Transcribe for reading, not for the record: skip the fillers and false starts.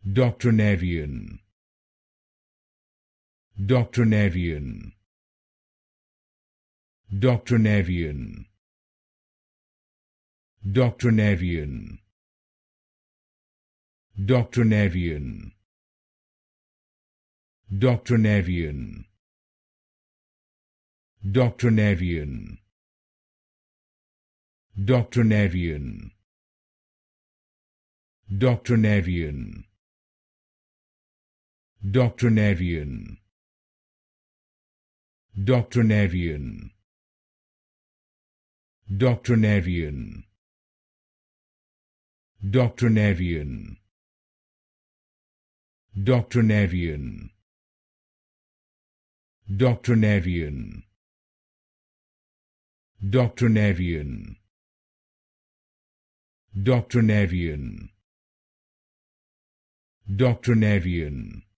Doctrinarian. Doctrinarian. Doctrinarian. Doctrinarian. Doctrinarian. Doctrinarian. Doctrinarian. Doctrinarian. Doctrinarian. Doctrinarian. Doctrinarian. Doctrinarian. Doctrinarian. Doctrinarian. Doctrinarian. Doctrinarian. Doctrinarian. Doctrinarian.